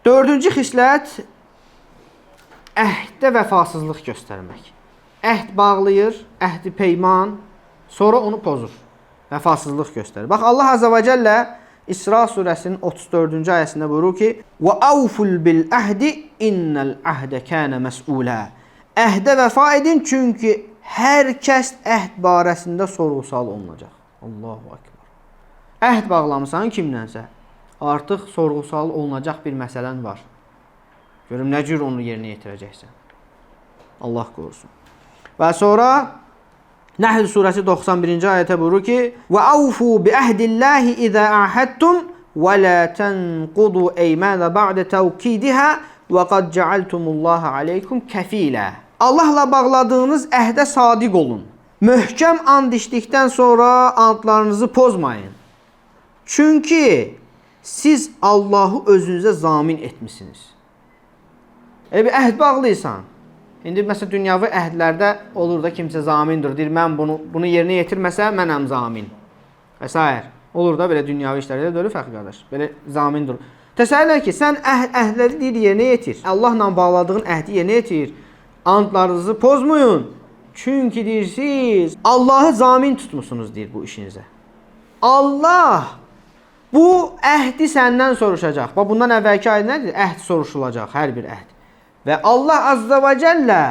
Dördüncü xislət əhdə vəfasızlıq göstərmək. Əhd bağlayır, əhdi peyman, sonra onu pozur. Vəfasızlıq göstərir. Bax, Allah Azza və Cəllə İsra surəsinin 34-cü ayəsində buyurur ki: "Və awful bil əhdi innel əhdə kana məs'ula." Əhdə vəfa edin, çünki hər kəs əhd barəsində sorğu-sual olunacaq. Allahu akbar. Əhd bağlamısan kimlənsə, artıq sorğu-sual olunacaq bir məsələn var. Görüm nə cür onu yerinə yetirəcəksən. Allah qorusun. Və sonra Nəhl surəsi 91-ci ayətə buyurur ki: "Və awfu bi ahdillahi izə ahadtum və la tanqudu eymana ba'de tawkidiha və qad ca'altumullaha aleykum kafila." Allahla bağladığınız əhdə sadiq olun. Möhkəm and içdikdən sonra andlarınızı pozmayın. Çünki siz Allahı özünüzə zamin etmisiniz. Bir əhd bağlıysan. İndi məsələn dünyavi əhdlərdə olur da kimsə zamindir. Deyir, mən bunu yerinə yetirməsəm mənəm zamin. Və s. Olur da belə dünyavi işlərdə də öyle fərqi qardaş. Belə zamindir. Təsəvvür ki, sən əhdləri deyir yerinə yetir. Allahla bağladığın əhdi yerinə yetir. Andlarınızı pozmayın. Çünki deyirsiniz, Allahı zamin tutmusunuz deyir bu işinizə. Allah bu əhdi səndən soruşacaq. Bax, bundan əvvəlki ayda nədir? Əhd soruşulacaq, hər bir əhd. Və Allah Azza və Cəllə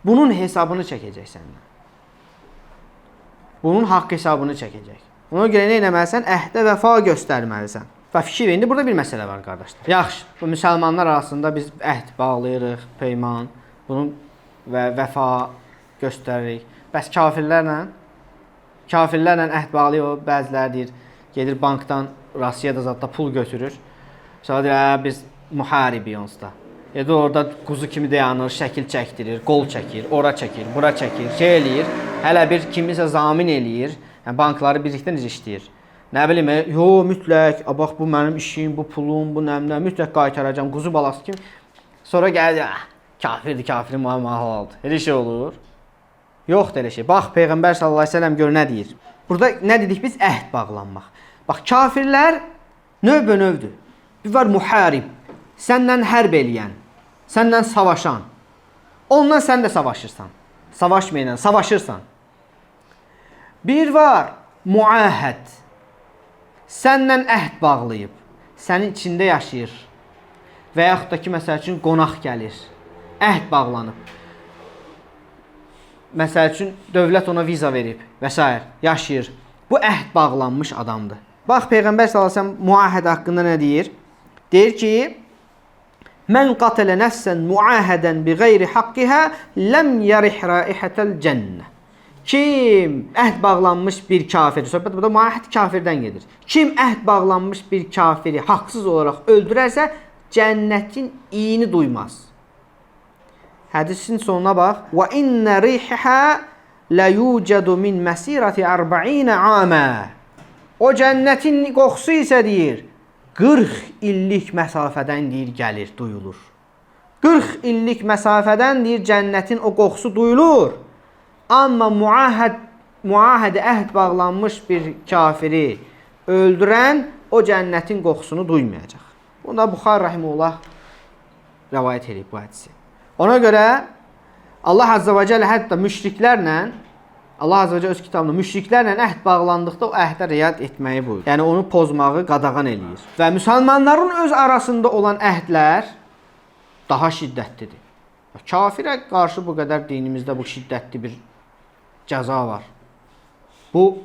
bunun hesabını çəkəcək səndən. Bunun haqq hesabını çəkəcək. Ona görə nə etməlisən? Əhdə vəfa göstərməlisən. Və fikir verin, burada bir məsələ var qardaşlar. Yaxşı, bu müsəlmanlar arasında biz əhd bağlayırıq, peyman, bunun və vəfa göstəririk. Bəs kafirlərlə əhd bağlayır, bəziləri deyir, gedir bankdan, Rusiyada zadda pul götürür. Sonra deyir, biz müharibi onsuz da. Edə orada quzu kimi dayanır, şəkil çəkdirir, qol çəkir, ora çəkir, bura çəkir, şey eləyir. Hələ bir kimisə zamin eləyir. Yəni, bankları birlikdə necə işləyir? Nə bilim, mütləq, bax bu mənim işim, bu pulum, bu nəmlə, mütləq qaytaracam, quzu balası kimi. Sonra gəlir, kafirin halaldır. Elə şey olur. Yoxdur elə şey. Bax, Peyğəmbər sallallahu əleyhi və səlləm gör nə deyir. Burada nə dedik biz? Əhd bağlanmaq. Bax, kafirlər növbə-növdür. Bir var muharib, səndən hərb eləyən, səndən savaşan. Ondan sən də savaşırsan. Savaşmayla, savaşırsan. Bir var muahəd, səndən əhd bağlayıb, sənin içində yaşayır. Və yaxud da ki, məsəl üçün qonaq gəlir, əhd bağlanıb. Məsəl üçün dövlət ona viza verib və s. yaşayır. Bu əhd bağlanmış adamdır. Bax, Peyğəmbər sallallahu əleyhi və səlləm muahəd haqqında nə deyir? Deyir ki: "Mən qatələ nəfsən muahədən bi qeyri haqqiha ləm yarih raihətəl cənnə." Kim əhd bağlanmış bir kafiri, söhbət burada muahəd kafirdən gedir. Kim əhd bağlanmış bir kafiri haqsız olaraq öldürərsə, cənnətin iyini duymaz. Hədisin sonuna bax. "Və inna rihaha la yujadu min masirati 40 ama." O cənnətin qoxusu isə deyir 40 illik məsafədən deyir gəlir, duyulur. 40 illik məsafədən deyir cənnətin o qoxusu duyulur. Amma muahədə əhd bağlanmış bir kafiri öldürən o cənnətin qoxusunu duymayacaq. Bunda Buxari rahimehullah rivayet edib bu hədisi. Ona görə Allah Azza və Cəllə hətta müşriklərlə, Allah Azza və Cəllə öz kitabında müşriklərlə əhd bağlandıqda o əhdə riayət etməyi buyurur. Yəni onu pozmağı qadağan eləyir. Və müsəlmanların öz arasında olan əhdlər daha şiddətlidir. Kafirə qarşı bu qədər dinimizdə bu şiddətli bir cəza var. Bu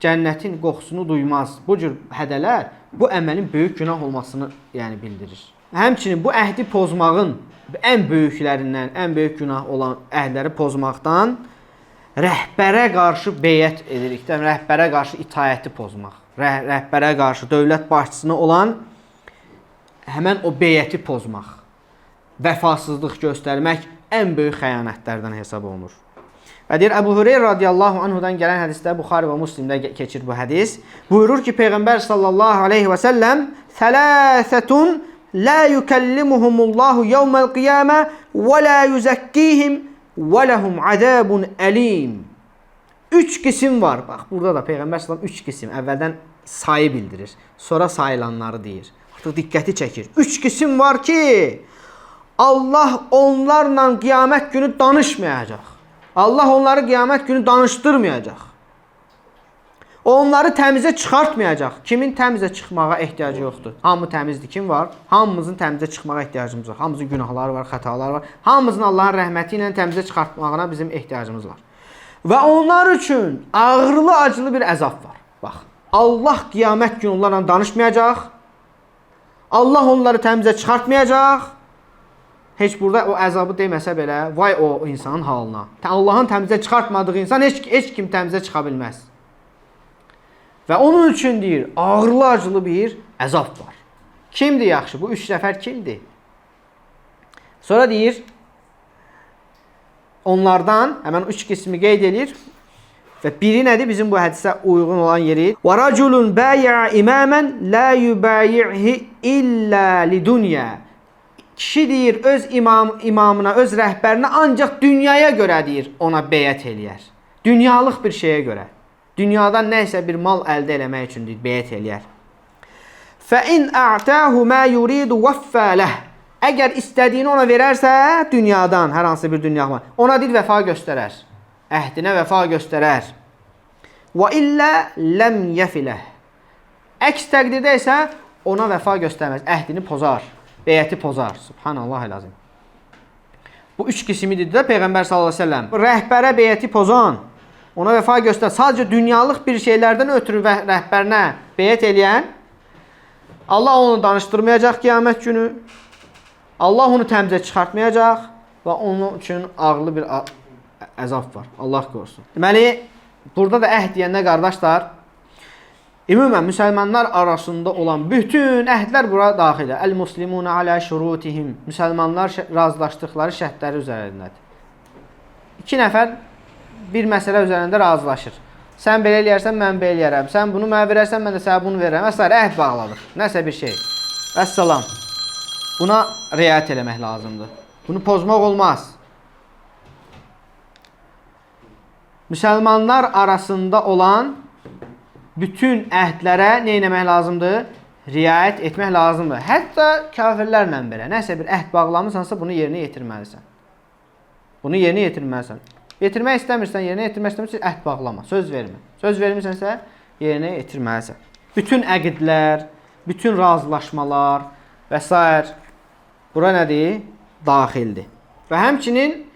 cənnətin qoxusunu duymaz. Bu cür hədələr bu əməlin böyük günah olmasını yəni bildirir. Həmçinin bu əhdi pozmağın ən böyüklərindən, ən böyük günah olan əhdləri pozmaqdan rəhbərə qarşı beyət edirik. Rəhbərə qarşı itayəti pozmaq. Rəhbərə qarşı dövlət başçısına olan həmən o beyəti pozmaq. Vəfasızlıq göstərmək ən böyük xəyanətlərdən hesab olunur. Və deyir, Əbu Hüreyra radiyallahu anhudan gələn hədisdə Buxari və Müslimdə keçir bu hədis. Buyurur ki, Peyğəmbər sallallahu aleyhi və səlləm Thələthətun la yukellimuhumullahu yevməl qiyamə və la yuzakkihim və ləhum azabun əlim. 3 qisim var. Bax, burada da Peyğəmbər sallallahu 3 qisim. Əvvəldən sayı bildirir. Sonra sayılanları deyir. Artıq diqqəti çəkir. 3 qism var ki, Allah onlarla qiyamət günü danışmayacaq. Allah onları qiyamət günü danışdırmayacaq. Onları təmizə çıxartmayacaq. Kimin təmizə çıxmağa ehtiyacı yoxdur? Hamı təmizdir. Kim var? Hamımızın təmizə çıxmağa ehtiyacımız var. Hamımızın günahları var, xətaları var. Hamımızın Allahın rəhməti ilə təmizə çıxartmağına bizim ehtiyacımız var. Və onlar üçün ağırlı, acılı bir əzab var. Bax, Allah qiyamət günü onlarla danışmayacaq. Allah onları təmizə çıxartmayacaq. Heç burada o əzabı deməsə belə, vay o insanın halına. Allahın təmizə çıxartmadığı insan heç kim təmizə çıxa bilməz. Və onun üçün deyir, ağırlı acılı bir əzab var. Kimdir yaxşı? Bu 3 nəfər kimdir? Sonra deyir, onlardan həmən 3 qismi qeyd edir. Və biri nədir? Bizim bu hədisə uyğun olan yeri. وَرَجُلٌ بَايَعَ إِمَامًا لَا يُبَايِعْهِ إِلَّا لِدُنْيَا. Kişi deyir, öz imamına, öz rəhbərinə ancaq dünyaya görə deyir, ona beyət eləyər. Dünyalıq bir şeyə görə. Dünyadan nəysə bir mal əldə eləmək üçün deyir, beyət eləyər. فَإِنْ أَعْتَاهُ مَا يُرِيدُ وَفَّى لَهِ. Əgər istədiyini ona verərsə, dünyadan, hər hansı bir dünya var, ona deyir, vəfa göstərər. Əhdinə vəfa göstərər. وَإِلَّا لَمْ يَفِلَهِ. Əks təqdirdə isə ona vəfa göstərməz, əhdini pozar, beyəti pozar. Subhanallah el-azim. Bu 3 qismidir də Peyğəmbər sallallahu əleyhi və səlləm. Rəhbərə beyəti pozan, ona vəfa göstər, sadəcə dünyalıq bir şeylərdən ötürü rəhbərinə beyət eləyən, Allah onu danışdırmayacaq qiyamət günü. Allah onu təmizə çıxartmayacaq və onun üçün ağırlı bir əzab var. Allah qorusun. Deməli, burada da əhd deyəndə qardaşlar, ümumən müsəlmanlar arasında olan bütün əhdlər bura daxilə. Əl-muslimuna alə şurutihim. Müsəlmanlar razılaşdıqları şərtləri üzərindədir. 2 nəfər bir məsələ üzərində razılaşır. Sən belə eləyərsən, mən belə eləyərəm. Sən bunu mənə verərsən, mən də sənə bunu verərəm. Əsər əhd bağladıq. Nəsə bir şey. Vəssalam. Buna riayət eləmək lazımdır. Bunu pozmaq olmaz. Müsəlmanlar arasında olan bütün əhdlərə nə etmək lazımdır? Riayət etmək lazımdır. Hətta kafirlərlə belə. Nəsə bir əhd bağlamısansa bunu yerinə yetirməlisən. Bunu yerinə yetirməlisən. Yetirmək istəmirsən, yerinə yetirmək istəmirsən, əhd bağlama. Söz vermə. Söz vermirsənsə, yerinə yetirməlisən. Bütün əqidlər, bütün razılaşmalar və s. bura nədir? Daxildir. Və həmçinin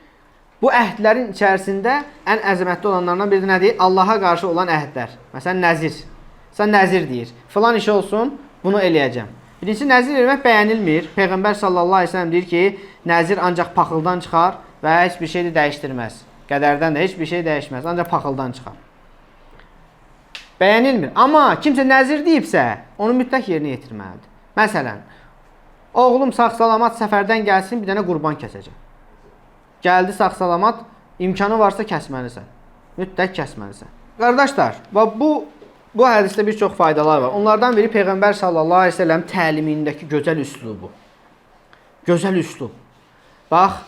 bu əhdlərin içərisində ən əzəmətli olanlardan biri nədir? Allaha qarşı olan əhdlər. Məsələn, nəzir. Sən nəzir deyir. Filan iş olsun, bunu eləyəcəm. Birincisi, nəzir vermək bəyənilmir. Peyğəmbər sallallahu aleyhi ve sellem deyir ki, nəzir ancaq paxıldan çıxar və heç bir şey də dəyişdirməz. Qədərdən də heç bir şey dəyişməz. Ancaq paxıldan çıxar. Bəyənilmir. Amma kimsə nəzir deyibsə, onu mütləq yerinə yetirməlidir. Məsələn, oğlum sağ-salamat səfərdən gəlsin, bir dənə qurban kəsəcək. Gəldi sağ-salamat, imkanı varsa kəsməlisən. Mütləq kəsməlisən. Qardaşlar, bu hədisdə bir çox faydalar var. Onlardan biri Peyğəmbər sallallahu aleyhi ve sellem təlimindəki gözəl üslubu. Gözəl üslub. Bax,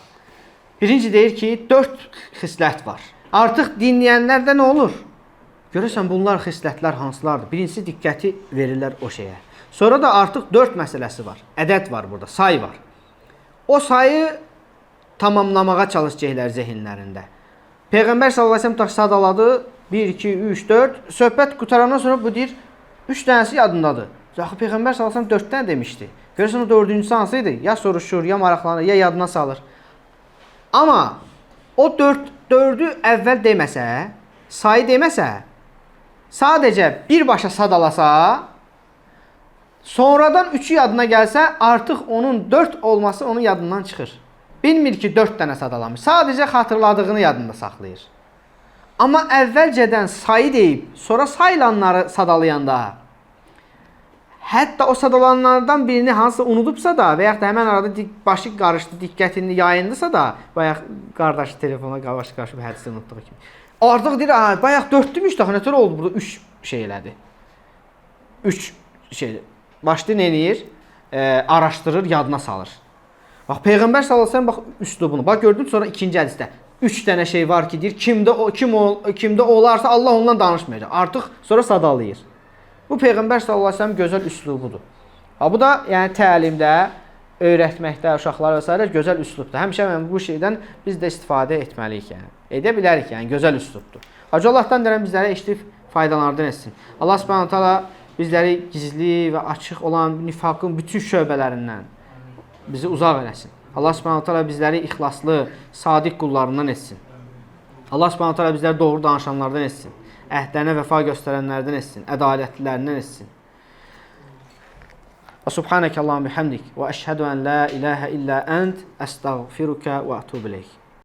birinci deyir ki, 4 xislət var. Artıq dinləyənlərdə nə olur? Görürsən, bunlar xislətlər hansılardır? Birincisi, diqqəti verirlər o şeyə. Sonra da artıq 4 məsələsi var. Ədəd var burada, say var. O sayı tamamlamağa çalışacaqlar zehinlərində. Peyğəmbər sallallahu əleyhi və səlləm sadaladı. 1, 2, 3, 4. Söhbət qutarandan sonra bu deyir, 3 dənəsi yadındadır. Axı Peyğəmbər sallallahu əleyhi və səlləm 4 dənə demişdi. Görürsən, o 4-cüsü hansıydı? Ya soruşur, ya maraqlanır, ya yadına salır. Amma o 4-ü əvvəl deməsə, sayı deməsə, sadəcə birbaşa sadalasa, sonradan 3-ü yadına gəlsə, artıq onun 4 olması onun yadından çıxır. Bilmir ki, 4 dənə sadalamış. Sadəcə xatırladığını yadında saxlayır. Amma əvvəlcədən sayı deyib, sonra sayılanları sadalayanda, hətta o sadalanlardan birini hansısa unudubsa da və yaxud da həmən arada başı qarışdı, diqqətini yayındısa da, bayaq qardaşı telefona qarşı-qarşı bir hədisi unutduğu kimi. Artıq deyir, bayaq 4-dümüş də, nətər oldu burada 3 şey elədi. 3 şey. Başlayır, nə eləyir? Araşdırır, yadına salır. Bax, Peyğəmbər sallallahu əleyhi və səlləm, bax, üslubunu. Bax, gördün, sonra ikinci hədisdə 3 dənə şey var ki, deyir, kimdə olarsa Allah ondan danışmayacaq. Artıq sonra sadalayır. Bu Peyğəmbər sallallahu əleyhi və səlləm gözəl üslubudur. Bu da yəni təlimdə, öyrətməkdə uşaqlara və s. gözəl üslubdur. Həmişə bu şeydən biz də istifadə etməliyik yəni. Edə bilərik yəni, gözəl üslubdur. Hacı Allahdan deyirəm bizlərə eşidib faydalardan etsin. Allah Subhanahu taala bizləri gizli və açıq olan nifaqın bütün şöbələrindən bizi uzaq eləsin. Allah Subhanahu taala bizləri ixlaslı, sadiq qullarından etsin. Allah Subhanahu taala bizləri doğru danışanlardan etsin. Əhdlərinə vəfa göstərənlərdən etsin. Ədalətlilərindən etsin. Və subhanəkə Allahumma bihamdik və əşhədu ən la ilahə illə ənt əstəğfiruka və ətub ileyk.